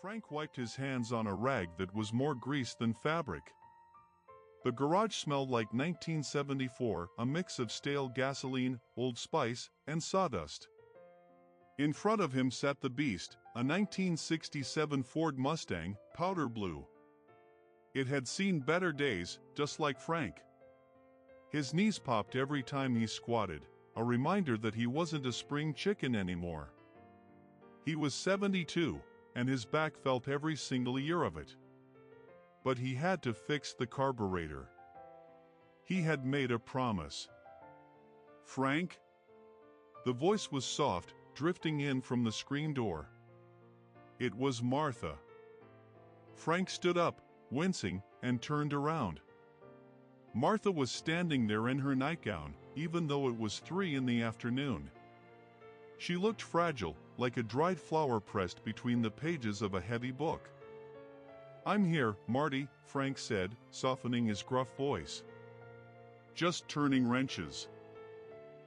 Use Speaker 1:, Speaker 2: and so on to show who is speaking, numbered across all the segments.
Speaker 1: Frank wiped his hands on a rag that was more grease than fabric. The garage smelled like 1974, a mix of stale gasoline, Old Spice, and sawdust. In front of him sat the beast, a 1967 Ford Mustang, powder blue. It had seen better days, just like Frank. His knees popped every time he squatted, a reminder that he wasn't a spring chicken anymore. He was 72, and his back felt every single year of it. But he had to fix the carburetor. He had made a promise. "Frank?" The voice was soft, drifting in from the screen door. It was Martha. Frank stood up, wincing, and turned around. Martha was standing there in her nightgown, even though it was 3 in the afternoon. She looked fragile, like a dried flower pressed between the pages of a heavy book. "I'm here, Marty," Frank said, softening his gruff voice. "Just turning wrenches.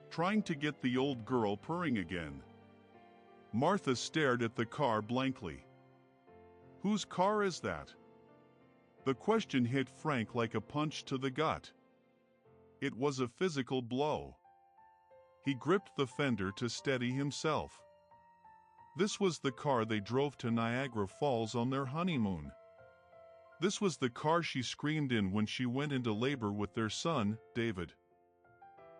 Speaker 1: Trying to get the old girl purring again." Martha stared at the car blankly. "Whose car is that?" The question hit Frank like a punch to the gut. It was a physical blow. He gripped the fender to steady himself. This was the car they drove to Niagara Falls on their honeymoon. This was the car she screamed in when she went into labor with their son, David.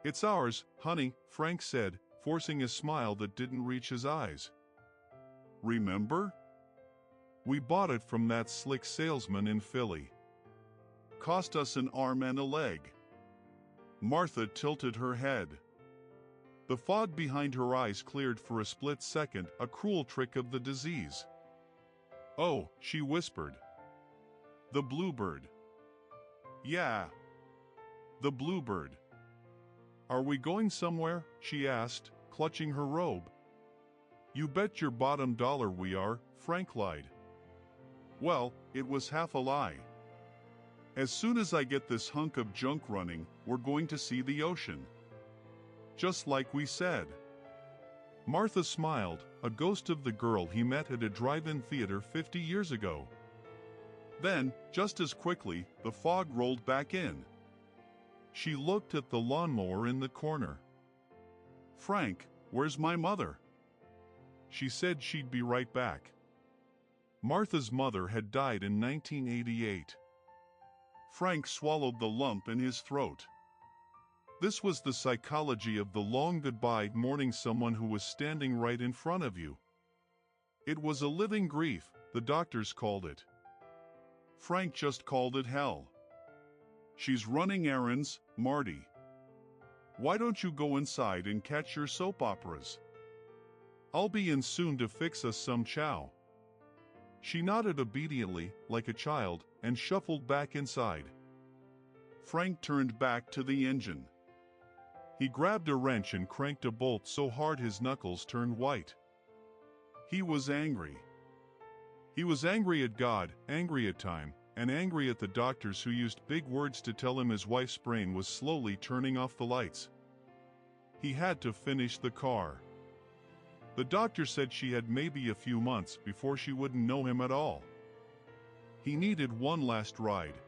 Speaker 1: "It's ours, honey," Frank said, forcing a smile that didn't reach his eyes. "Remember? We bought it from that slick salesman in Philly. Cost us an arm and a leg." Martha tilted her head. The fog behind her eyes cleared for a split second, a cruel trick of the disease. "Oh," she whispered. "The Bluebird." "Yeah. The Bluebird." "Are we going somewhere?" she asked, clutching her robe. "You bet your bottom dollar we are," Frank lied. Well, it was half a lie. "As soon as I get this hunk of junk running, we're going to see the ocean. Just like we said." Martha smiled, a ghost of the girl he met at a drive-in theater 50 years ago. Then, just as quickly, the fog rolled back in. She looked at the lawnmower in the corner. "Frank, where's my mother?" She said she'd be right back. Martha's mother had died in 1988. Frank swallowed the lump in his throat. This was the psychology of the long goodbye, mourning someone who was standing right in front of you. It was a living grief, the doctors called it. Frank just called it hell. "She's running errands, Marty. Why don't you go inside and catch your soap operas? I'll be in soon to fix us some chow." She nodded obediently, like a child, and shuffled back inside. Frank turned back to the engine. He grabbed a wrench and cranked a bolt so hard his knuckles turned white. He was angry. He was angry at God, angry at time, and angry at the doctors who used big words to tell him his wife's brain was slowly turning off the lights. He had to finish the car. The doctor said she had maybe a few months before she wouldn't know him at all. He needed one last ride.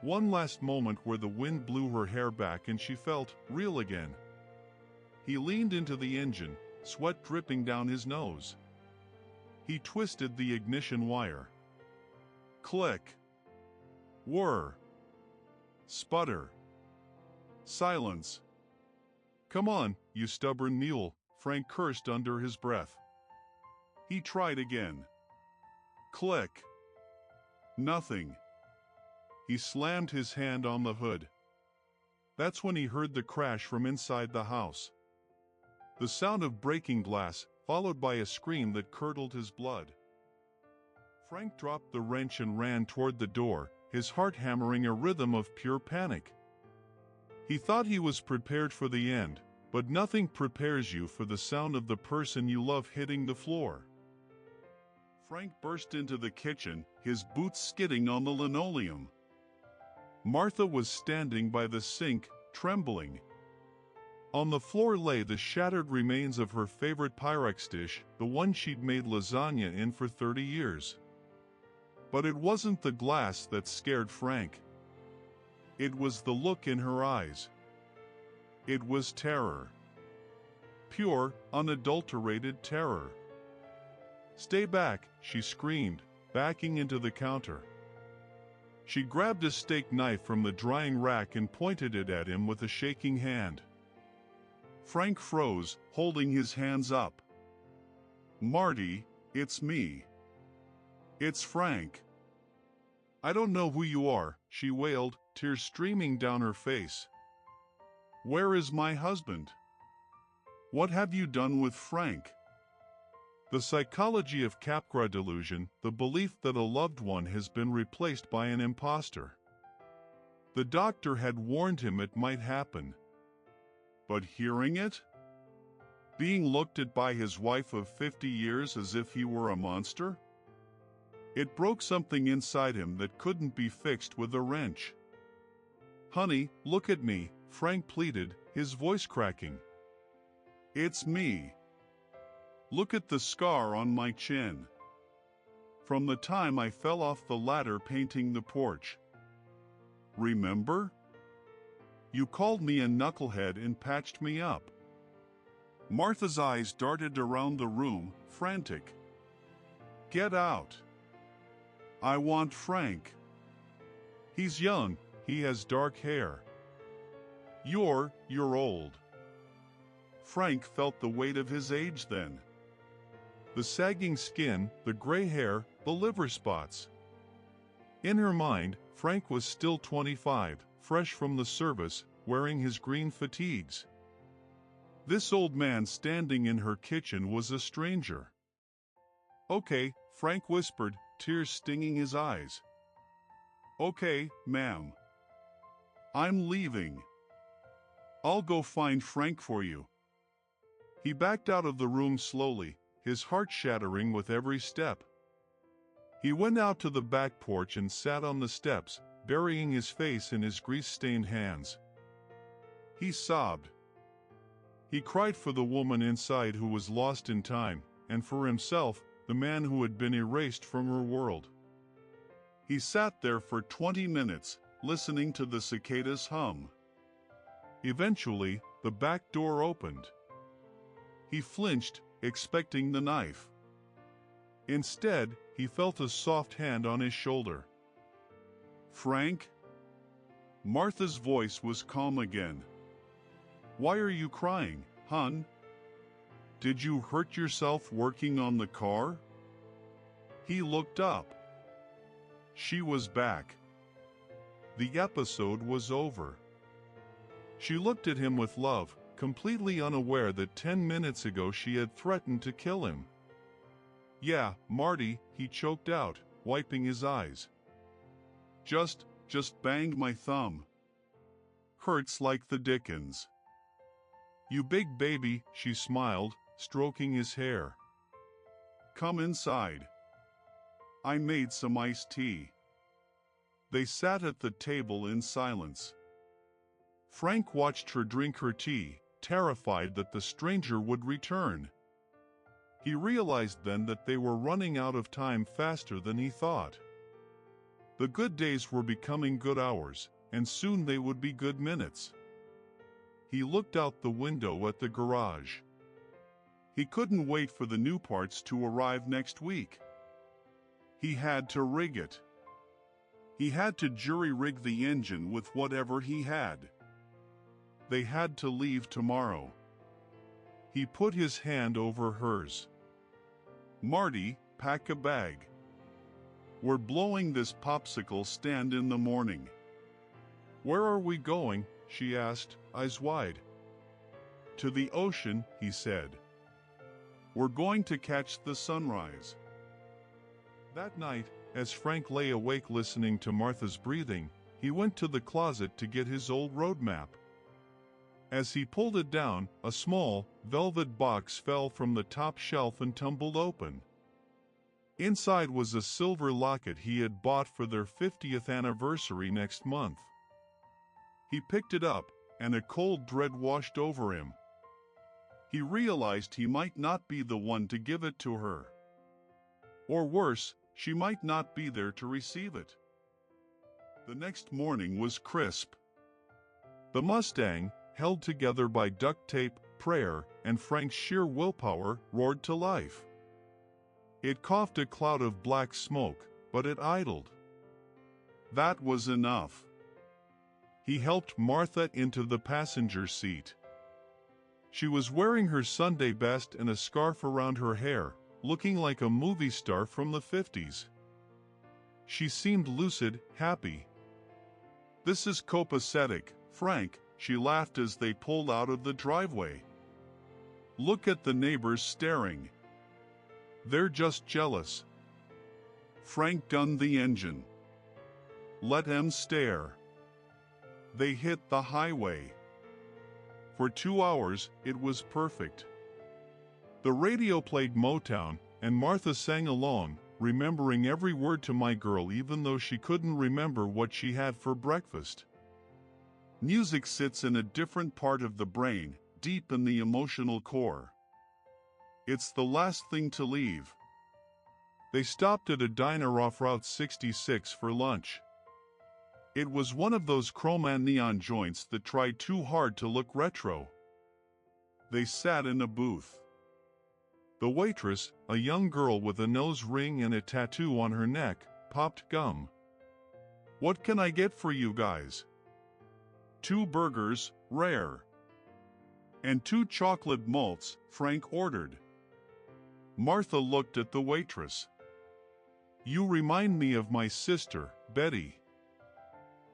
Speaker 1: One last moment where the wind blew her hair back and she felt real again. He leaned into the engine, sweat dripping down his nose. He twisted the ignition wire. Click. Whir. Sputter. Silence. "Come on, you stubborn mule," Frank cursed under his breath. He tried again. Click. Nothing. He slammed his hand on the hood. That's when he heard the crash from inside the house. The sound of breaking glass, followed by a scream that curdled his blood. Frank dropped the wrench and ran toward the door, his heart hammering a rhythm of pure panic. He thought he was prepared for the end, but nothing prepares you for the sound of the person you love hitting the floor. Frank burst into the kitchen, his boots skidding on the linoleum. Martha was standing by the sink, trembling. On the floor lay the shattered remains of her favorite Pyrex dish, the one she'd made lasagna in for 30 years. But it wasn't the glass that scared Frank. It was the look in her eyes. It was terror. Pure, unadulterated terror. "Stay back," she screamed, backing into the counter. She grabbed a steak knife from the drying rack and pointed it at him with a shaking hand. Frank froze, holding his hands up. "Marty, it's me. It's Frank." "I don't know who you are," she wailed, tears streaming down her face. "Where is my husband? What have you done with Frank?" The psychology of Capgras delusion, the belief that a loved one has been replaced by an imposter. The doctor had warned him it might happen. But hearing it? Being looked at by his wife of 50 years as if he were a monster? It broke something inside him that couldn't be fixed with a wrench. "Honey, look at me," Frank pleaded, his voice cracking. "It's me. Look at the scar on my chin. From the time I fell off the ladder painting the porch. Remember? You called me a knucklehead and patched me up." Martha's eyes darted around the room, frantic. "Get out. I want Frank. He's young, he has dark hair. You're old." Frank felt the weight of his age then. The sagging skin, the gray hair, the liver spots. In her mind, Frank was still 25, fresh from the service, wearing his green fatigues. This old man standing in her kitchen was a stranger. "Okay," Frank whispered, tears stinging his eyes. "Okay, ma'am. I'm leaving. I'll go find Frank for you." He backed out of the room slowly, his heart shattering with every step. He went out to the back porch and sat on the steps, burying his face in his grease-stained hands. He sobbed. He cried for the woman inside who was lost in time, and for himself, the man who had been erased from her world. He sat there for 20 minutes, listening to the cicadas hum. Eventually, the back door opened. He flinched, expecting the knife. Instead, he felt a soft hand on his shoulder. "Frank?" Martha's voice was calm again. "Why are you crying, hon? Did you hurt yourself working on the car?" He looked up. She was back. The episode was over. She looked at him with love, completely unaware that 10 minutes ago she had threatened to kill him. "Yeah, Marty," he choked out, wiping his eyes. Just banged my thumb. Hurts like the dickens." "You big baby," she smiled, stroking his hair. "Come inside. I made some iced tea." They sat at the table in silence. Frank watched her drink her tea, terrified that the stranger would return. He realized then that they were running out of time faster than he thought. The good days were becoming good hours, and soon they would be good minutes. He looked out the window at the garage. He couldn't wait for the new parts to arrive next week. He had to rig it. He had to jury-rig the engine with whatever he had. They had to leave tomorrow. He put his hand over hers. "Marty, pack a bag. We're blowing this popsicle stand in the morning." "Where are we going?" she asked, eyes wide. "To the ocean," he said. "We're going to catch the sunrise." That night, as Frank lay awake listening to Martha's breathing, he went to the closet to get his old road map. As he pulled it down, a small, velvet box fell from the top shelf and tumbled open. Inside was a silver locket he had bought for their 50th anniversary next month. He picked it up, and a cold dread washed over him. He realized he might not be the one to give it to her. Or worse, she might not be there to receive it. The next morning was crisp. The Mustang, held together by duct tape, prayer, and Frank's sheer willpower, roared to life. It coughed a cloud of black smoke, but it idled. That was enough. He helped Martha into the passenger seat. She was wearing her Sunday best and a scarf around her hair, looking like a movie star from the 50s. She seemed lucid, happy. "This is copacetic, Frank," she laughed as they pulled out of the driveway. "Look at the neighbors staring. They're just jealous." Frank gunned the engine. Let them stare. They hit the highway. For 2 hours, it was perfect. The radio played Motown, and Martha sang along, remembering every word to My Girl even though she couldn't remember what she had for breakfast. Music sits in a different part of the brain, deep in the emotional core. It's the last thing to leave. They stopped at a diner off Route 66 for lunch. It was one of those chrome and neon joints that tried too hard to look retro. They sat in a booth. The waitress, a young girl with a nose ring and a tattoo on her neck, popped gum. "What can I get for you guys?" "2 burgers, rare." "And 2 chocolate malts," Frank ordered. Martha looked at the waitress. "You remind me of my sister, Betty."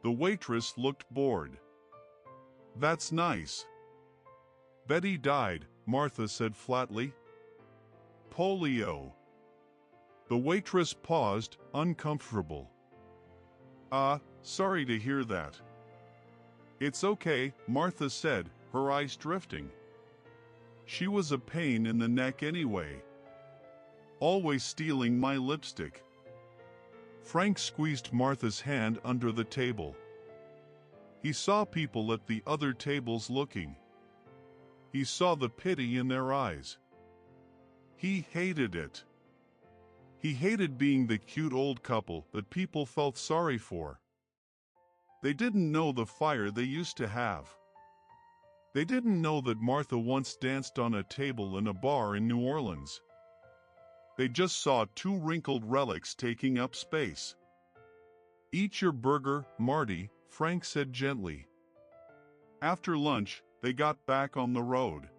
Speaker 1: The waitress looked bored. "That's nice." "Betty died," Martha said flatly. "Polio." The waitress paused, uncomfortable. Sorry to hear that." "It's okay," Martha said, her eyes drifting. "She was a pain in the neck anyway. Always stealing my lipstick." Frank squeezed Martha's hand under the table. He saw people at the other tables looking. He saw the pity in their eyes. He hated it. He hated being the cute old couple that people felt sorry for. They didn't know the fire they used to have. They didn't know that Martha once danced on a table in a bar in New Orleans. They just saw 2 wrinkled relics taking up space. "Eat your burger, Marty," Frank said gently. After lunch, they got back on the road.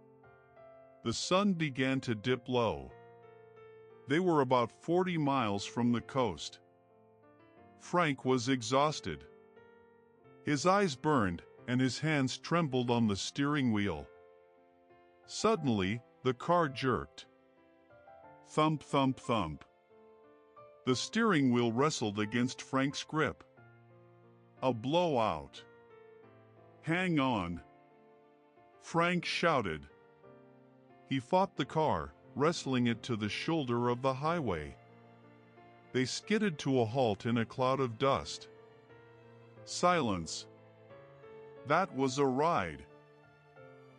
Speaker 1: The sun began to dip low. They were about 40 miles from the coast. Frank was exhausted. His eyes burned, and his hands trembled on the steering wheel. Suddenly, the car jerked. Thump, thump, thump. The steering wheel wrestled against Frank's grip. A blowout. "Hang on!" Frank shouted. He fought the car, wrestling it to the shoulder of the highway. They skidded to a halt in a cloud of dust. Silence. That was a ride.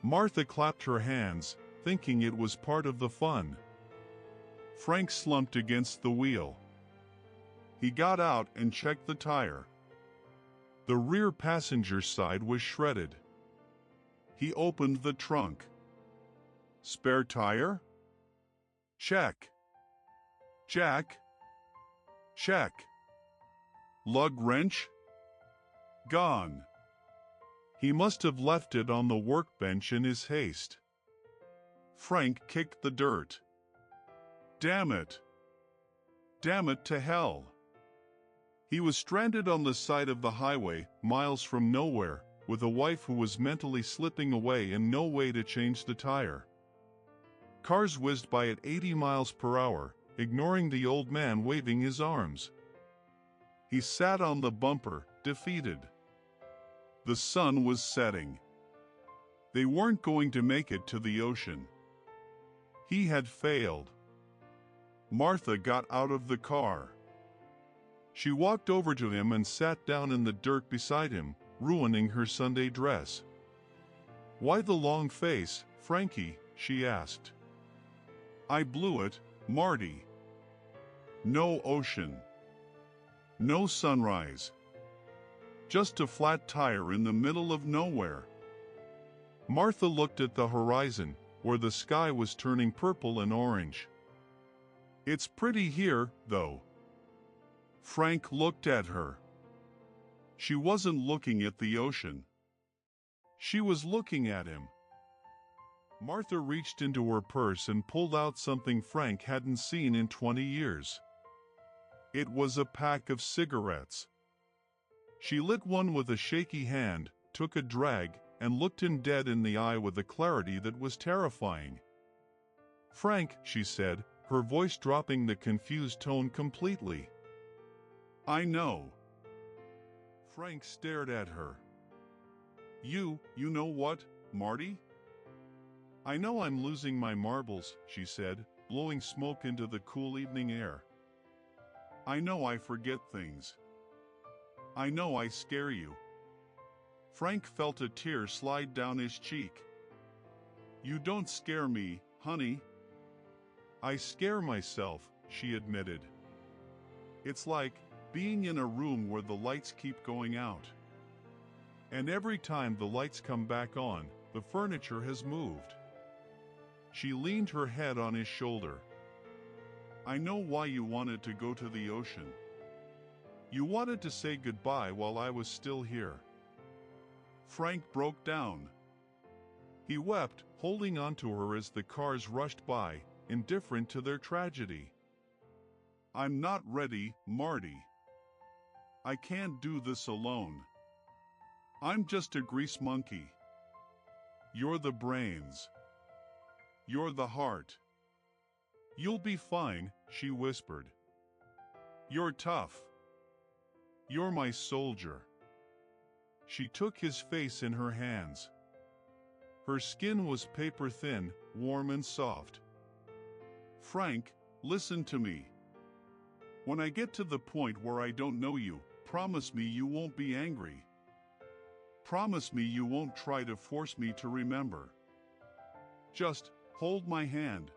Speaker 1: Martha clapped her hands, thinking it was part of the fun. Frank slumped against the wheel. He got out and checked the tire. The rear passenger side was shredded. He opened the trunk. "Spare tire?" "Check." "Jack?" "Check." "Lug wrench?" "Gone." He must have left it on the workbench in his haste. Frank kicked the dirt. Damn it. Damn it to hell. He was stranded on the side of the highway, miles from nowhere, with a wife who was mentally slipping away and no way to change the tire. Cars whizzed by at 80 miles per hour, ignoring the old man waving his arms. He sat on the bumper, defeated. The sun was setting. They weren't going to make it to the ocean. He had failed. Martha got out of the car. She walked over to him and sat down in the dirt beside him, ruining her Sunday dress. Why the long face, Frankie? She asked. I blew it, Marty. No ocean. No sunrise. Just a flat tire in the middle of nowhere. Martha looked at the horizon, where the sky was turning purple and orange. It's pretty here, though. Frank looked at her. She wasn't looking at the ocean. She was looking at him. Martha reached into her purse and pulled out something Frank hadn't seen in 20 years. It was a pack of cigarettes. She lit one with a shaky hand, took a drag, and looked him dead in the eye with a clarity that was terrifying. Frank, she said, her voice dropping the confused tone completely. I know. Frank stared at her. You know what, Marty? I know I'm losing my marbles, she said, blowing smoke into the cool evening air. I know I forget things. I know I scare you. Frank felt a tear slide down his cheek. You don't scare me, honey. I scare myself, she admitted. It's like being in a room where the lights keep going out. And every time the lights come back on, the furniture has moved. She leaned her head on his shoulder. I know why you wanted to go to the ocean. You wanted to say goodbye while I was still here. Frank broke down. He wept, holding onto her as the cars rushed by, indifferent to their tragedy. I'm not ready, Marty. I can't do this alone. I'm just a grease monkey. You're the brains. You're the heart. You'll be fine, she whispered. You're tough. You're my soldier. She took his face in her hands. Her skin was paper thin, warm and soft. Frank, listen to me. When I get to the point where I don't know you, promise me you won't be angry. Promise me you won't try to force me to remember. Just hold my hand.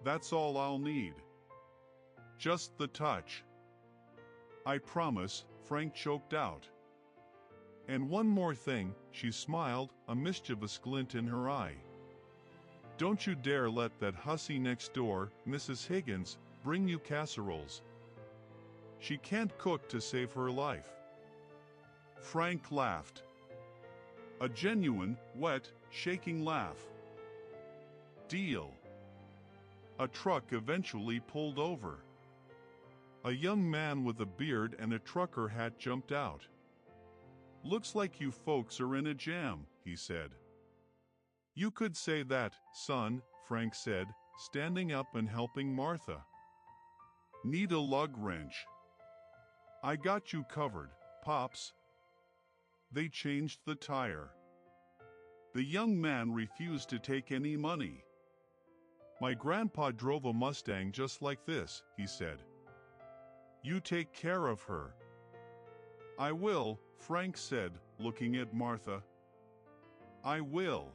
Speaker 1: That's all I'll need. Just the touch. I promise, Frank choked out. And one more thing, she smiled, a mischievous glint in her eye. Don't you dare let that hussy next door, Mrs. Higgins, bring you casseroles. She can't cook to save her life. Frank laughed. A genuine, wet, shaking laugh. Deal. A truck eventually pulled over. A young man with a beard and a trucker hat jumped out. Looks like you folks are in a jam, he said. You could say that, son, Frank said, standing up and helping Martha. Need a lug wrench. I got you covered, Pops. They changed the tire. The young man refused to take any money. My grandpa drove a Mustang just like this, he said. You take care of her. I will, Frank said, looking at Martha. I will.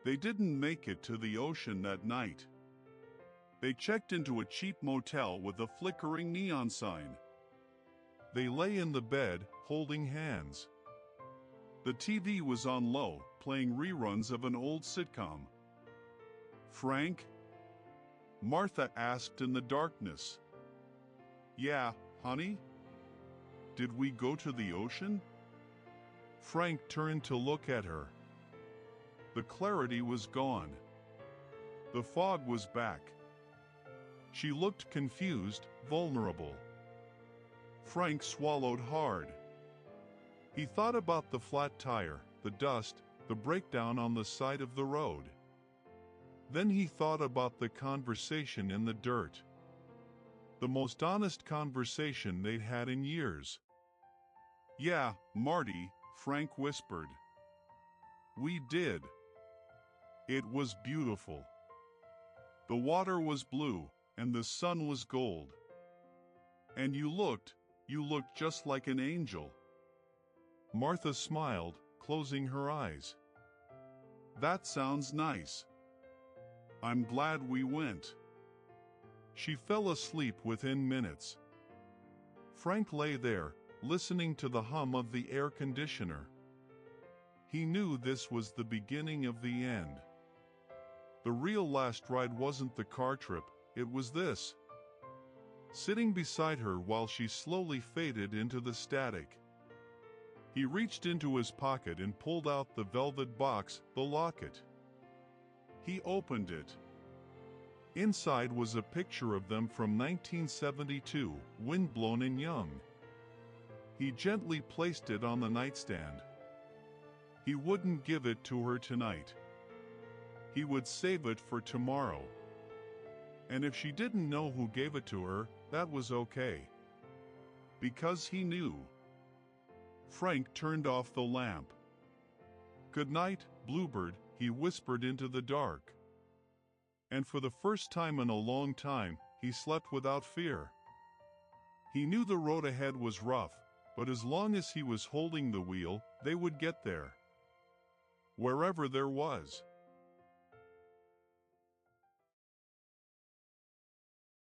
Speaker 1: They didn't make it to the ocean that night. They checked into a cheap motel with a flickering neon sign. They lay in the bed, holding hands. The TV was on low, playing reruns of an old sitcom. Frank? Martha asked in the darkness. Yeah, honey? Did we go to the ocean? Frank turned to look at her. The clarity was gone. The fog was back. She looked confused, vulnerable. Frank swallowed hard. He thought about the flat tire, the dust, the breakdown on the side of the road. Then he thought about the conversation in the dirt. The most honest conversation they'd had in years. Yeah, Marty, Frank whispered. We did. It was beautiful. The water was blue, and the sun was gold. And you looked just like an angel. Martha smiled, closing her eyes. That sounds nice. I'm glad we went. She fell asleep within minutes. Frank lay there, listening to the hum of the air conditioner. He knew this was the beginning of the end. The real last ride wasn't the car trip, it was this. Sitting beside her while she slowly faded into the static. He reached into his pocket and pulled out the velvet box, the locket. He opened it. Inside was a picture of them from 1972, windblown and young. He gently placed it on the nightstand. He wouldn't give it to her tonight. He would save it for tomorrow. And if she didn't know who gave it to her, that was okay. Because he knew. Frank turned off the lamp. "Good night, Bluebird," he whispered into the dark. And for the first time in a long time, he slept without fear. He knew the road ahead was rough, but as long as he was holding the wheel, they would get there. Wherever there was.